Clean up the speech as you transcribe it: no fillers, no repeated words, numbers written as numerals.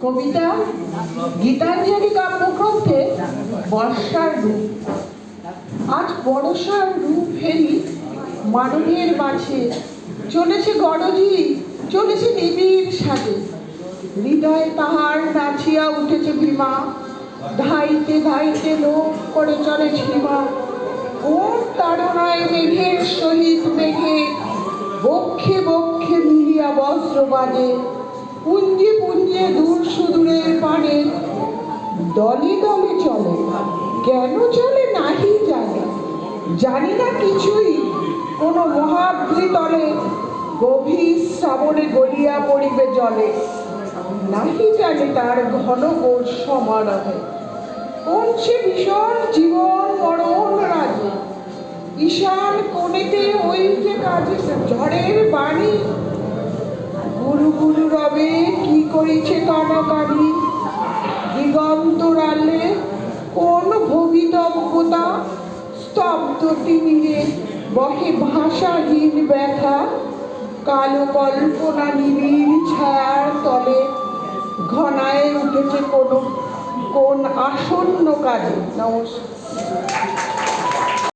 কবিতা গীতাঞ্জলি কাব্যগ্রন্থে বর্ষার রূপ। আজ বর্ষার রূপ ফেরি মানবের মাঝে চলেছে গরজি, চলেছে নিবিড় সাজে। হৃদয় তাহার নাচিয়া উঠেছে ভীমা, ধাইতে ধাইতে লোক করে চলে ঝিমা। ওর তাড়নায় মেঘের সহিত মেঘে বক্ষে বক্ষে মিলিয়া বস্ত্র বাজে। পুঞ্জে পুঞ্জে দূর সুদূরের পানে দলে দলে চলে, কেন চলে নাহি জানে। জানি না কিছুই, কোনো মহাদ্রিতলে গভীর শ্রাবণে গড়িয়া পড়িবে জলে। নাহি জানে তার ঘন ঘোর সমারোহে কোন সে ভীষণ জীবন মরণ রাজে। ঈশান কোণেতে ওই যে কাজে ঝড়ের বাণী, গুরু গুরু রবে কি করিছে কানাকানি। দিগন্তরালে কোন ভবিতব্যতা, স্তব্ধ তিমিরে বহে ভাষাহীন ব্যথা। কালো কল্পনা নিবিড় ছায়ার তলে ঘনায় উঠেছে কোন আসন্ন কাজে। নমস্কার।